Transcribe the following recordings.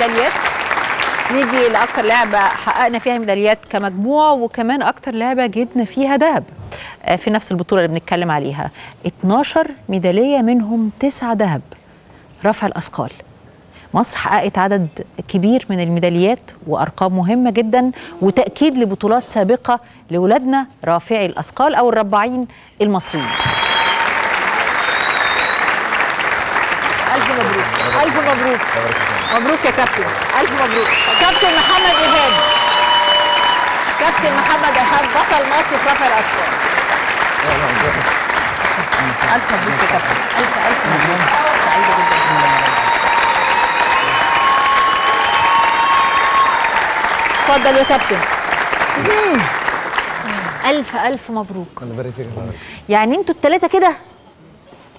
الميداليات. نيجي لاكتر لعبه حققنا فيها ميداليات كمجموع، وكمان اكتر لعبه جبنا فيها ذهب في نفس البطوله اللي بنتكلم عليها. 12 ميداليه منهم 9 ذهب. رفع الاثقال، مصر حققت عدد كبير من الميداليات وارقام مهمه جدا، وتاكيد لبطولات سابقه لاولادنا رافعي الاثقال او الرباعين المصريين. الف مبروك، الف مبروك، مبروك يا كابتن، الف مبروك. كابتن محمد ايهاب، كابتن محمد ايهاب بطل مصر في رفع الاثقال. الف مبروك يا كابتن، الف مبروك، سعيده جدا. اتفضل يا كابتن. الف مبروك. الله يبارك فيك. يعني انتوا الثلاثه كده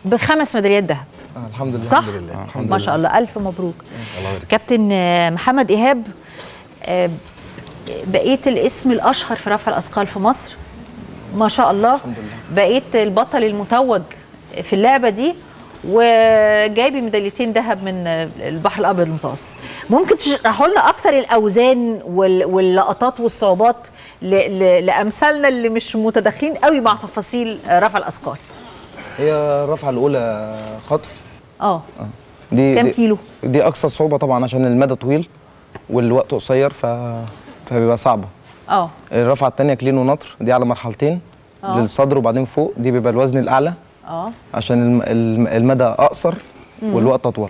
ب5 ميداليات ذهب. الحمد لله. صح؟ الحمد لله. ما شاء الله، الف مبروك. الله يبارك. كابتن محمد ايهاب، بقيت الاسم الاشهر في رفع الاثقال في مصر ما شاء الله. الحمد لله. بقيت البطل المتوج في اللعبه دي، وجايب ميداليتين ذهب من البحر الابيض المتوسط. ممكن تشرحوا لنا اكتر الاوزان واللقطات والصعوبات لامثالنا اللي مش متداخلين قوي مع تفاصيل رفع الاثقال؟ هي الرفعه الاولى خطف. دي كام كيلو؟ دي اقصى صعوبه طبعا عشان المدى طويل والوقت قصير، فبيبقى صعبه. الرفعه الثانيه كلين ونطر، دي على مرحلتين. للصدر وبعدين فوق، دي بيبقى الوزن الاعلى عشان المدى اقصر والوقت اطول.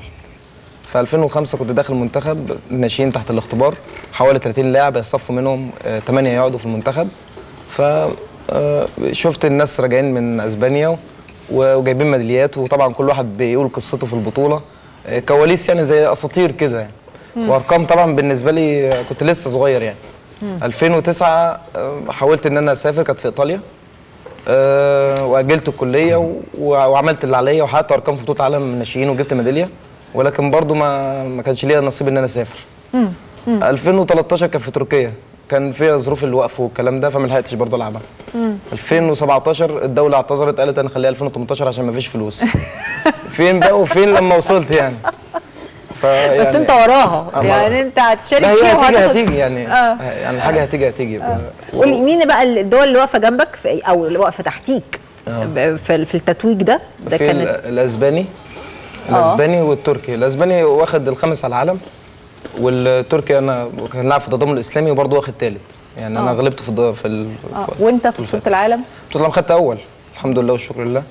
في 2005 كنت داخل المنتخب ناشئين تحت الاختبار، حوالي 30 لاعب يصفوا منهم 8 يقعدوا في المنتخب. فشفت الناس راجعين من اسبانيا وجايبين ميداليات، وطبعا كل واحد بيقول قصته في البطوله، كواليس يعني زي اساطير كده يعني. وارقام طبعا بالنسبه لي كنت لسه صغير يعني. 2009 حاولت ان انا اسافر، كانت في ايطاليا، واجلت الكليه وعملت اللي عليا وحققت ارقام في بطوله عالم الناشئين وجبت ميداليه، ولكن برضو ما كانش ليا نصيب ان انا اسافر. 2013 كان في تركيا، كان فيها ظروف الوقف والكلام ده، فما لحقتش برضو العبها. 2017 الدوله اعتذرت، قالت انا خليها 2018 عشان ما فيش فلوس. فين بقى وفين لما وصلت يعني. بس انت وراها يعني، انت هتشارك فيها هتيجي يعني. يعني الحاجه هتيجي. قول مين بقى الدول اللي واقفه جنبك او اللي واقفه تحتيك في التتويج ده؟ في الاسباني والتركي. الاسباني واخد الخامس على العالم، والتركي انا كان لاعب في التضامن الاسلامي وبرضه واخد ثالث يعني. انا غلبته في وانت في بطوله العالم؟ بطوله العالم خدت اول الحمد لله والشكر لله.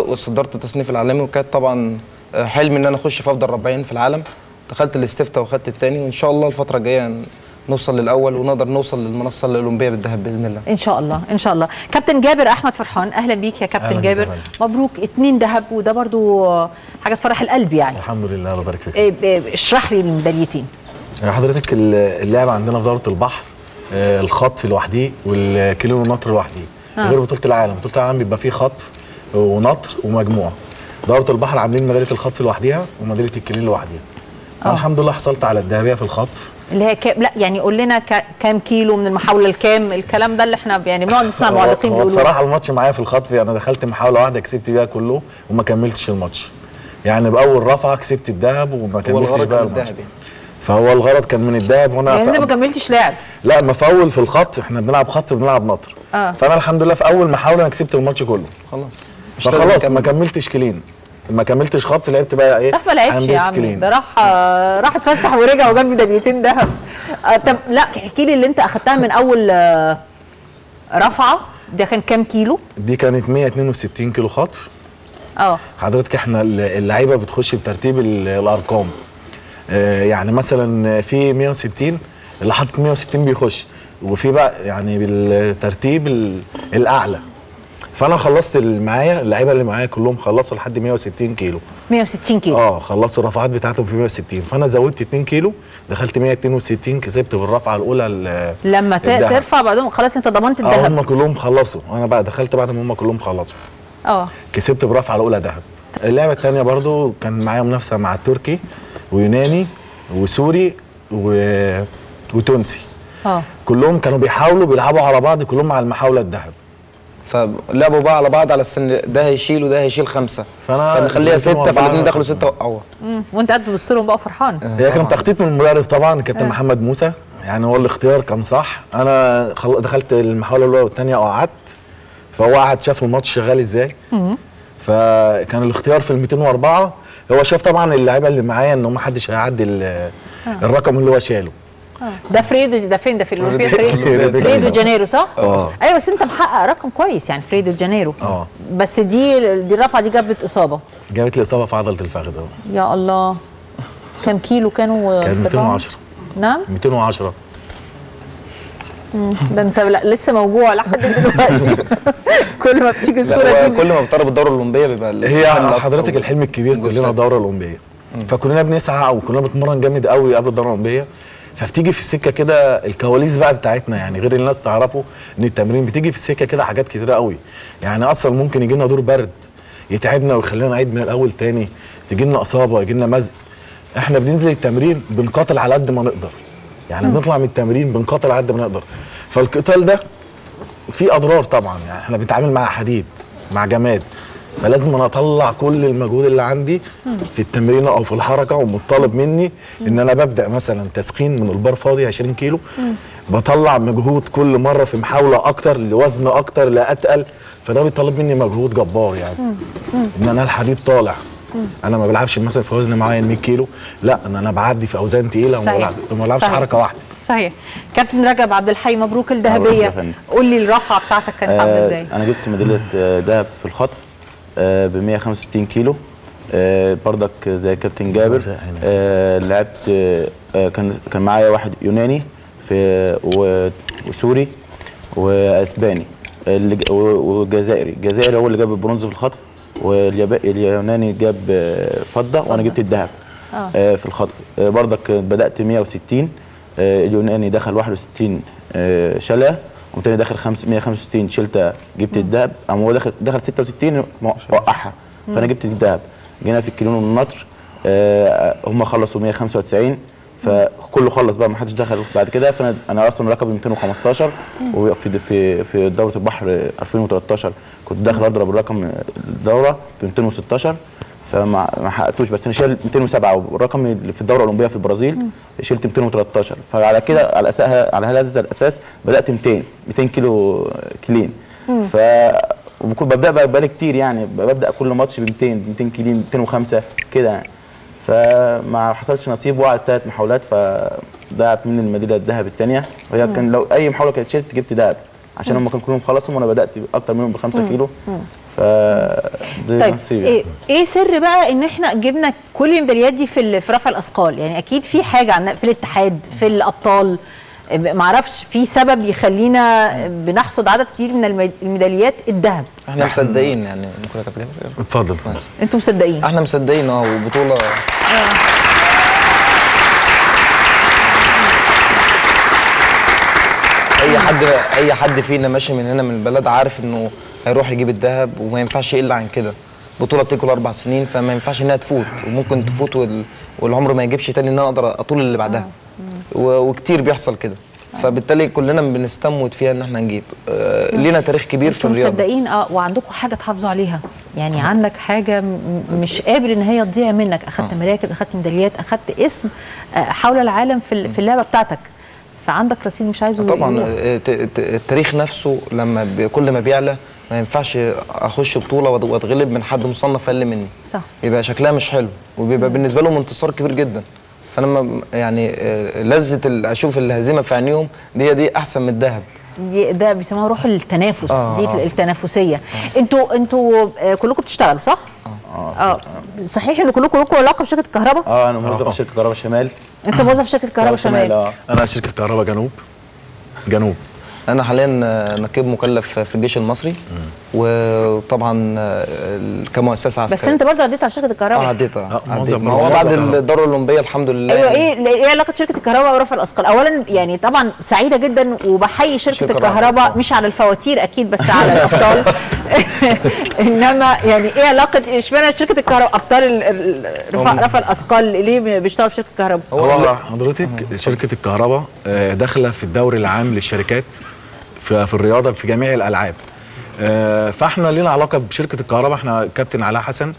وصدرت التصنيف العالمي، وكانت طبعا حلمي ان انا اخش في افضل 40 في العالم. دخلت الاستفتاء وخدت الثاني، وان شاء الله الفتره الجايه نوصل للاول ونقدر نوصل للمنصه الاولمبيه بالذهب باذن الله. ان شاء الله ان شاء الله. كابتن جابر احمد فرحان، اهلا بيك يا كابتن جابر. مبروك 2 ذهب، وده برضو حاجه تفرح القلب يعني. الحمد لله. الله يبارك فيك. اشرح لي الميداليتين. حضرتك اللعبه عندنا في دوره البحر الخطف لوحده والكيلو والنطر لوحده، غير بطوله العالم. بطوله العالم بيبقى فيه خطف ونطر ومجموع. دوره البحر عاملين ميداليه الخطف لوحدها وميداليه الكيلو لوحدها. الحمد لله حصلت على الذهبيه في الخطف، اللي هي لا يعني قول لنا كام كيلو من المحاوله الكام، الكلام ده اللي احنا يعني بنقعد نسمع المعلقين بيقولوا. بصراحه الماتش معايا في الخطف، انا دخلت محاوله واحده كسبت بيها كله وما كملتش الماتش. يعني باول رفعه كسبت الذهب وما كملتش بقى الماتش. فهو الغرض كان من الذهب هنا. يعني انت ما كملتش لعب؟ لا، المفاول في الخطف احنا بنلعب خطف وبنلعب نطر. فانا الحمد لله في اول محاوله انا كسبت الماتش كله. خلاص ما كملتش كلين، ما كملتش خطف، لعبت بقى ايه؟ ما لعبش يا عمي، ده راح اتفسح ورجع وجاب ميداليتين ذهب. طب لا احكي لي اللي انت اخدتها من اول رفعه، ده كان كام كيلو؟ دي كانت 162 كيلو خطف. حضرتك احنا اللعيبه بتخش بترتيب الارقام. يعني مثلا في 160 اللي حاطط 160 بيخش، وفي بقى يعني بالترتيب الاعلى. فانا خلصت اللعيبه اللي معايا كلهم خلصوا لحد 160 كيلو. 160 كيلو خلصوا الرفعات بتاعتهم في 160، فانا زودت 2 كيلو دخلت 162، كسبت بالرفعه الاولى. لما ترفع بعدهم خلاص انت ضمنت الذهب. هم كلهم خلصوا، انا بقى دخلت بعد ما هم كلهم خلصوا. كسبت بالرفعه الاولى ذهب. اللعبه الثانيه برضو كان معايا منافسه مع التركي ويوناني وسوري وتونسي. كلهم كانوا بيحاولوا بيلعبوا على بعض، كلهم على المحاوله الذهب. فلعبوا بقى على بعض على السن، ده هيشيل وده هيشيل 5 فنخليها 6 فالاثنين دخلوا 6 وقعوها. وانت قاعد تبص لهم بقى فرحان. هي كان تخطيط من المدرب طبعا كابتن محمد موسى، يعني هو الاختيار كان صح. انا دخلت المحاوله الاولى والثانيه وقعدت، فهو قعد شاف الماتش شغال ازاي. فكان الاختيار في ال 204. هو شاف طبعا اللعيبه اللي معايا ان ما حدش هيعدي الرقم اللي هو شاله. ده فريدو، ده فين؟ ده في الاولمبياد فريدو جانيرو صح؟ ايوه بس انت محقق رقم كويس يعني فريدو جانيرو. بس دي الرفعه دي جابت اصابه. جابت لي اصابه في عضله الفخذ. يا الله. كم كيلو كانوا؟ كان 210. نعم 210. ده انت لسه موجوع لحد دلوقتي. كل ما بتيجي الصوره دي كل ما بتقرب الدوره الاولمبيه بيبقى هي حضرتك الحلم الكبير كلنا الدوره الاولمبيه. فكلنا بنسعى او كلنا بنتمرن جامد قوي قبل الدوره الاولمبيه. فبتيجي في السكه كده الكواليس بقى بتاعتنا، يعني غير الناس تعرفوا ان التمرين بتيجي في السكه كده حاجات كتيره قوي. يعني اصلا ممكن يجي لنا دور برد يتعبنا ويخلينا نعيد من الاول تاني، تيجي لنا اصابه، يجي لنا مزق. احنا بننزل التمرين بنقاتل على قد ما نقدر، يعني بنطلع من التمرين بنقاتل على قد ما نقدر. فالقتال ده فيه اضرار طبعا، يعني احنا بنتعامل مع حديد مع جماد، فلازم انا اطلع كل المجهود اللي عندي في التمرين او في الحركه. ومطالب مني ان انا ببدا مثلا تسخين من البار فاضي 20 كيلو، بطلع مجهود كل مره في محاوله اكتر لوزن اكتر لاتقل، فده بيطلب مني مجهود جبار يعني. ان انا الحديد طالع، انا ما بلعبش مثلا في وزن معين 100 كيلو، لا انا بعدي في اوزان تقيله وما بلعبش حركه واحده. صحيح. كابتن رجب عبد الحي مبروك الذهبيه. قول لي الرفعه بتاعتك كانت عامله ازاي؟ انا جبت ميداليه ذهب في الخطف ب 165 كيلو. بردك زي كابتن جابر. لعبت كان معايا واحد يوناني وسوري واسباني وجزائري. الجزائري هو اللي جاب البرونز في الخطف، واليوناني جاب فضه وانا جبت الذهب في الخطف. بردك بدات 160، اليوناني دخل 61 شلة، والتاني داخل 165 شلته جبت الذهب. اما هو دخل 66 وقعها فانا جبت الذهب. جينا في الكيلون والنطر هم خلصوا 195 فكله خلص بقى، ما حدش دخل بعد كده. فانا اصلا رقمي 215 في دوره البحر 2013 كنت داخل اضرب الرقم الدوره ب 216 فما حققتوش، بس انا شايل 207 والرقم اللي في الدوره الاولمبيه في البرازيل شلت 213. فعلى كده على هذا الاساس بدات 200 كيلو كلين. وبكون ببدا بقالي كتير، يعني ببدا كل ماتش ب 200 كيلو 205 كده يعني. فما حصلش نصيب وقعت 3 محاولات فضاعت مني الميداليه الذهب الثانيه. وهي كان لو اي محاوله كانت شلت جبت ذهب عشان هم كانوا كلهم خلصهم وانا بدات اكتر منهم ب 5 كيلو. طيب ايه سر بقى ان احنا جبنا كل الميداليات دي في رفع الاثقال؟ يعني اكيد في حاجه عندنا في الاتحاد في الابطال، معرفش في سبب يخلينا بنحصد عدد كبير من الميداليات الذهب. احنا مصدقين يعني. ممكن اكلمك؟ اتفضل. انتوا مصدقين؟ احنا مصدقين وبطوله اي حد فينا ماشي من هنا من البلد عارف انه هيروح يجيب الذهب وما ينفعش يقل عن كده. بطوله بتاكل 4 سنين فما ينفعش انها تفوت، وممكن تفوت والعمر ما يجيبش تاني ان انا اقدر اطول اللي بعدها. وكتير بيحصل كده، فبالتالي كلنا بنستموت فيها ان احنا نجيب. لينا تاريخ كبير في الرياضه. مصدقين وعندكم حاجه تحافظوا عليها، يعني عندك حاجه مش قابل ان هي تضيع منك. اخدت مراكز، اخدت ميداليات، اخدت اسم حول العالم في اللعبه بتاعتك، فعندك رصيد مش عايزه طبعا. التاريخ نفسه لما كل ما بيعلى ما ينفعش اخش بطوله واتغلب من حد مصنف اقل مني. صح. يبقى شكلها مش حلو وبيبقى بالنسبه لهم انتصار كبير جدا. فانا يعني لذه اشوف الهزيمه في عينيهم دي احسن من الذهب. ده بيسموها روح التنافس. دي التنافسيه. انتوا كلكم بتشتغلوا صح؟ صحيح ان كلكم علاقه بشركه الكهرباء؟ انا موظف في شركه كهرباء شمال. انت موظف في شركه كهرباء شمال؟ انا شركه كهرباء جنوب. انا حاليا نقيب مكلف في الجيش المصري، وطبعا كمؤسسه عسكريه. بس انت برضه عديت على شركه الكهرباء؟ عديتها. ما هو بعد الدوره الاولمبيه الحمد لله. ايوه. ايه علاقه شركه الكهرباء ورفع الاثقال؟ اولا يعني طبعا سعيده جدا وبحيي شركه الكهرباء، مش على الفواتير اكيد بس على الابطال. انما يعني ايه علاقه اشمعنى شركه الكهرباء ابطال رفع الاثقال ليه بيشتغلوا في شركه الكهرباء؟ هو حضرتك شركه الكهرباء داخله في الدوري العام للشركات في الرياضه في جميع الالعاب. فاحنا لينا علاقه بشركه الكهرباء. احنا كابتن علاء حسن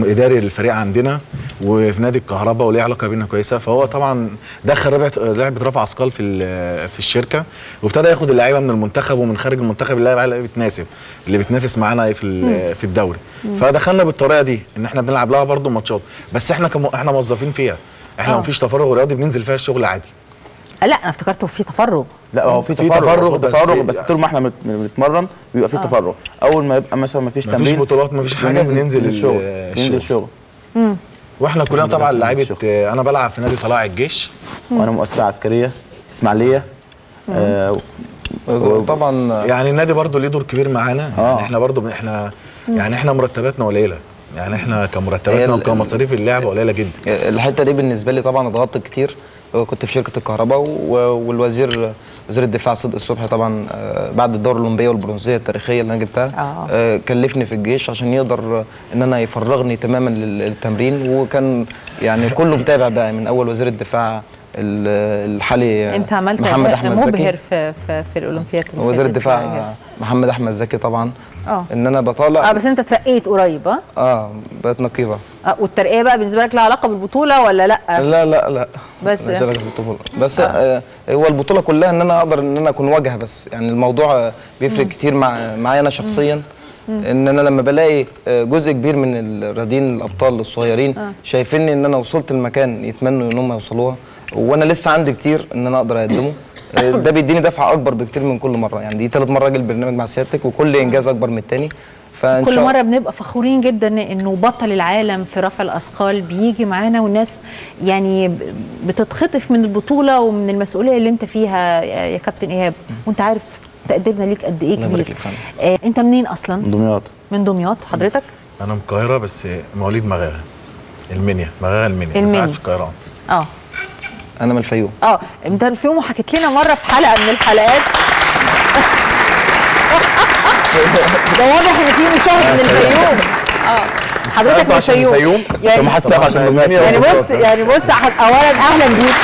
اداري الفريق عندنا وفي نادي الكهرباء وليه علاقه بينا كويسه، فهو طبعا دخل لعبه رفع اثقال في الشركه، وابتدى ياخد اللعيبه من المنتخب ومن خارج المنتخب اللي بتناسب اللي بتنافس معانا في الدوري. فدخلنا بالطريقه دي ان احنا بنلعب لها برده ماتشات، بس احنا موظفين فيها، احنا مفيش تفرغ رياضي، بننزل فيها الشغل عادي. لا انا افتكرته في تفرغ. لا هو في تفرغ بس طول ما احنا بنتمرن بيبقى في تفرغ. اول ما يبقى مثلا ما فيش تمرين، مفيش بطولات، مفيش حاجه، بننزل الشغل. واحنا كلنا طبعا لعيبه. انا بلعب في نادي طلائع الجيش وانا مؤسسه عسكريه اسماعيليه. طبعا يعني النادي برضو ليه دور كبير معانا. يعني احنا برضو احنا مرتباتنا قليله، يعني احنا كمرتباتنا وكمصاريف اللعبه قليله جدا. الحته دي بالنسبه لي طبعا اتغطت كتير. كنت في شركه الكهرباء والوزير وزير الدفاع صدق الصبحي طبعا بعد الدوره الاولمبيه والبرونزيه التاريخيه اللي انا جبتها كلفني في الجيش عشان يقدر ان انا يفرغني تماما للتمرين، وكان يعني كله متابع بقى من اول وزير الدفاع الحالي انت عملت محمد احمد زكي مبهر في الاولمبياد. وزير الدفاع محمد احمد زكي طبعا. ان انا بطالع بس انت ترقيت قريب. بقيت نقيبه. والترقيه بقى بالنسبه لك لها علاقه بالبطوله ولا لا؟ لا بس مش علاقه بالبطوله بس. هو البطوله كلها ان انا اقدر ان انا اكون واجهه بس. يعني الموضوع بيفرق كتير معايا انا شخصيا. ان انا لما بلاقي جزء كبير من الرياضيين الابطال الصغيرين شايفيني ان انا وصلت لمكان يتمنوا ان هم يوصلوها، وانا لسه عندي كتير ان انا اقدر اقدمه، ده بيديني دفعه اكبر بكتير من كل مره. يعني دي ثالث مره اجي البرنامج مع سيادتك وكل انجاز اكبر من الثاني. كل مره بنبقى فخورين جدا انه بطل العالم في رفع الاثقال بيجي معانا، والناس يعني بتتخطف من البطوله ومن المسؤوليه اللي انت فيها يا كابتن ايهاب، وانت عارف تقديرنا ليك قد ايه كبير. انت منين اصلا؟ من دمياط. من دمياط. حضرتك؟ انا من القاهره بس مواليد مغاغه المنيا. بس قاعد في القاهره. انا من الفيوم. انت من الفيوم، وحكيت لنا مره في حلقه من الحلقات ده واضح ان في مشاهد من الفيوم. حضرتك من الفيوم يعني ما حدش عشان المنيا. يعني بص اولا اهلا بيك.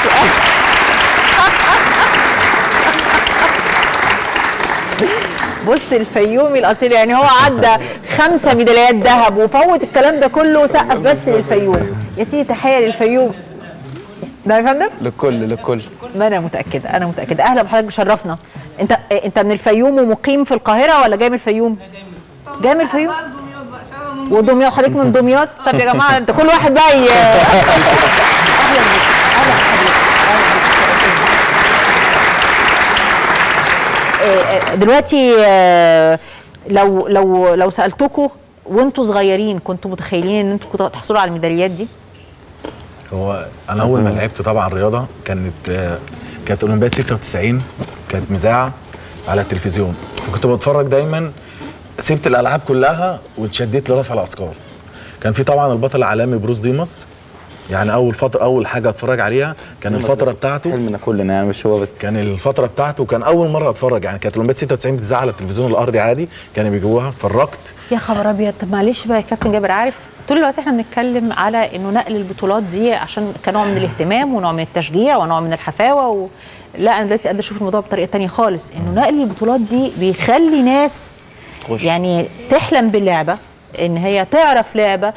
بص الفيومي الاصيل، يعني هو عدى 5 ميداليات ذهب وفوت الكلام ده كله وسقف بس للفيوم. يا سيدي تحيه للفيوم. ده يا فندم؟ للكل. ما انا متاكده اهلا بحضرتك، بشرفنا. انت من الفيوم ومقيم في القاهره ولا جاي من الفيوم؟ جاي من الفيوم ودمياط. حضرتك من دمياط؟ طب يا جماعه انت كل واحد بقى اهلا بيك. دلوقتي لو سالتكم وانتوا صغيرين كنتوا متخيلين ان انتوا تحصلوا على الميداليات دي؟ هو انا اول ما لعبت طبعا رياضه كانت اولمبياد 96 كانت مذاعه على التلفزيون، فكنت بتفرج دايما. سبت الالعاب كلها واتشديت لرفع الاثقال. كان في طبعا البطل العالمي بروس ديماس، يعني اول حاجه اتفرج عليها كان الفتره بتاعته. حلمنا كلنا يعني مش هو بس. كان الفتره بتاعته كان اول مره اتفرج. يعني كانت اولمبياد 96 بتذاع على التلفزيون الارضي عادي، كانوا بيجيبوها. اتفرجت. يا خبر ابيض. طب معلش بقى يا كابتن جابر، عارف طول الوقت احنا بنتكلم على انه نقل البطولات دي عشان كنوع من الاهتمام ونوع من التشجيع ونوع من الحفاوه لا انا دلوقتي قادر اشوف الموضوع بطريقه ثانيه خالص. انه نقل البطولات دي بيخلي ناس يعني تحلم باللعبه، ان هي تعرف لعبه.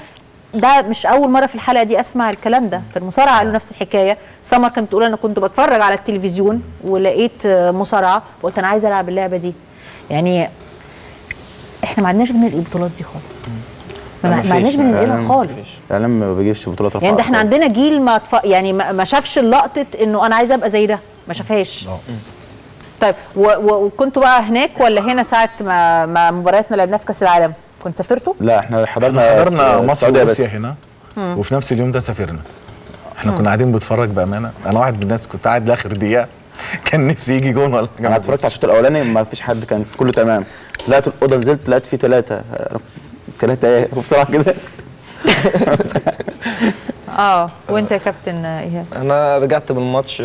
ده مش اول مره في الحلقه دي اسمع الكلام ده. في المصارعه قالوا نفس الحكايه. سمر كانت بتقول انا كنت بتفرج على التلفزيون ولقيت مصارعه وقلت انا عايزه العب اللعبه دي. يعني احنا ما عندناش بننقل البطولات دي خالص. ما عندناش بننقلها خالص. الاعلام ما بيجيبش بطولات رفع. يعني ده احنا عندنا جيل ما شافش اللقطه انه انا عايزه ابقى زي ده، ما شافهاش. طيب وكنتوا بقى هناك ولا هنا ساعه ما مبارياتنا لعبناها في كاس العالم؟ كنت سافرتوا؟ لا احنا حضرنا مصر وروسيا هنا. وفي نفس اليوم ده سافرنا. احنا كنا قاعدين بنتفرج بامانه. انا واحد من الناس كنت قاعد لاخر دقيقه كان نفسي يجي جون ولا حاجه. انا اتفرجت على الشوط الاولاني ما فيش حد، كان كله تمام. طلعت الاوضه نزلت لقيت فيه 3 ايه بسرعه كده. وانت يا كابتن ايهاب؟ انا رجعت من الماتش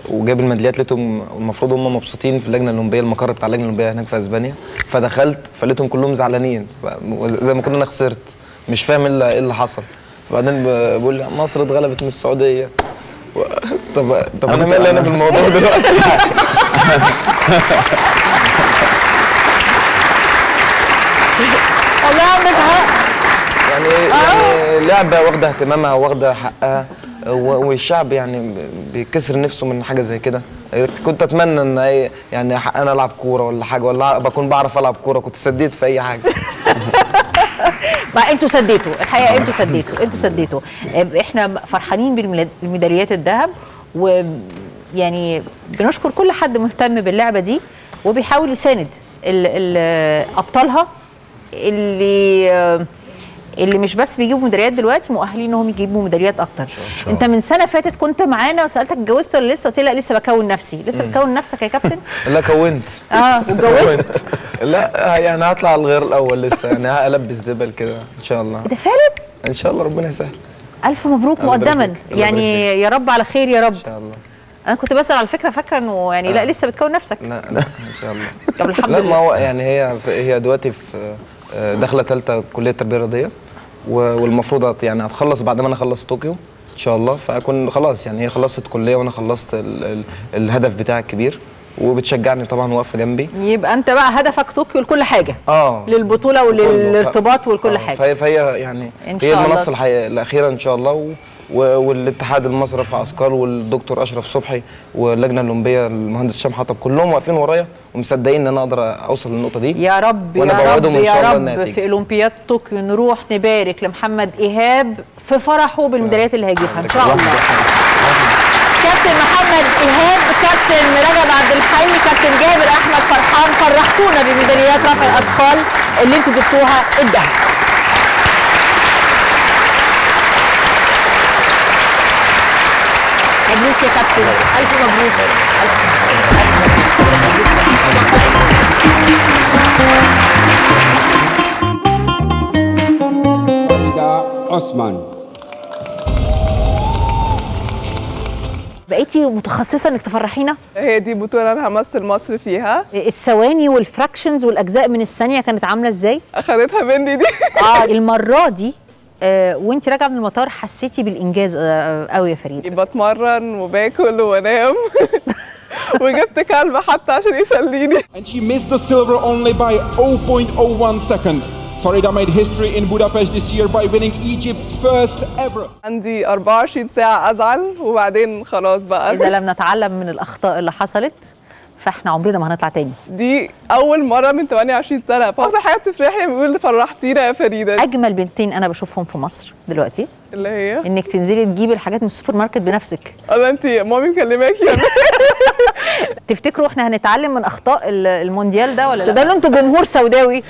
وجايب الميداليات، لقيتهم المفروض هم مبسوطين في اللجنه الاولمبيه، المقر بتاع اللجنه الاولمبيه هناك في اسبانيا. فدخلت فلقيتهم كلهم زعلانين زي ما كنا انا خسرت، مش فاهم ايه اللي حصل. وبعدين بيقول لي مصر اتغلبت من السعوديه. طب انا مالي انا في الموضوع دلوقتي؟ والله عندك حق. يعني لعبه واخده اهتمامها واخده حقها، والشعب يعني بيكسر نفسه من حاجه زي كده. كنت اتمنى ان يعني انا العب كوره ولا حاجه، ولا بكون بعرف العب كوره، كنت سديت في اي حاجه. ما انتوا سديتوا الحقيقه، انتوا سديتوا. احنا فرحانين بالميداليات الذهب، ويعني بنشكر كل حد مهتم باللعبه دي وبيحاول يساند ابطالها اللي مش بس بيجيبوا ميداليات دلوقتي، مؤهلين انهم يجيبوا ميداليات اكتر. انت من سنه فاتت كنت معانا وسالتك اتجوزت ولا لسه؟ قلت لي لا لسه بكون نفسي. لسه بتكون نفسك يا كابتن؟ لا كونت. واتجوزت؟ لا يعني هطلع على الغير الاول لسه، يعني هلبس دبل كده ان شاء الله. ده فعلا؟ ان شاء الله ربنا يسهل. الف مبروك مقدما، يعني يا رب على خير يا رب. ان شاء الله. انا كنت بسال على فكره، فاكره انه يعني لا لسه بتكون نفسك. لا ان شاء الله. طب الحمد لله. لله. ما هو يعني هي دلوقتي في داخله ثالثه كليه التربيه الرياضيه، والمفروض يعني هتخلص بعد ما انا اخلص طوكيو ان شاء الله، فاكون خلاص يعني هي خلصت كليه وانا خلصت الهدف بتاعي الكبير، وبتشجعني طبعا واقفه جنبي. يبقى انت بقى هدفك طوكيو لكل حاجه. للبطوله وللارتباط ولكل حاجه. فهي يعني هي المنصه الاخيره ان شاء الله، والاتحاد المصري رفع اثقال والدكتور اشرف صبحي واللجنه الاولمبيه المهندس هشام حطب كلهم واقفين ورايا ومصدقين ان انا اقدر اوصل للنقطه دي. يا رب وانا بوعدهم ان شاء الله انها تيجي. في اولمبياد طوكيو نروح نبارك لمحمد ايهاب في فرحه بالميداليات اللي هيجيبها ان شاء الله. كابتن محمد ايهاب، كابتن رجب عبد الحي، كابتن جابر احمد فرحان، فرحتونا بميداليات رفع الاثقال اللي انتوا جبتوها الذهب. مبروك يا كابتن، ألف مبروك. فريدة عثمان. بقيتي متخصصة انك تفرحينا؟ هي دي بطولة انا همثل مصر فيها. الثواني والفراكشنز والاجزاء من الثانية كانت عاملة ازاي؟ اخدتها مني دي. المرة دي وانت راجعه من المطار حسيتي بالانجاز قوي يا فريده؟ بتمرن وباكل وانام وجبت كلب حتى عشان يسليني. And she missed the silver only by 0.01 second. Farida made history in Budapest this year by winning Egypt's first ever. عندي 24 ساعة أزعل وبعدين خلاص بقى. إذا لم نتعلم من الأخطاء اللي حصلت فاحنا عمرنا ما هنطلع تاني. دي أول مرة من 28 سنة، فأكتر حاجة بتفرحني بيقول فرحتينا يا فريدة. أجمل بنتين أنا بشوفهم في مصر دلوقتي اللي هي إنك تنزلي تجيبي الحاجات من السوبر ماركت بنفسك. الله أنت مامي مكلماكي. تفتكروا احنا هنتعلم من أخطاء المونديال ده ولا لا؟ ده انتوا جمهور سوداوي.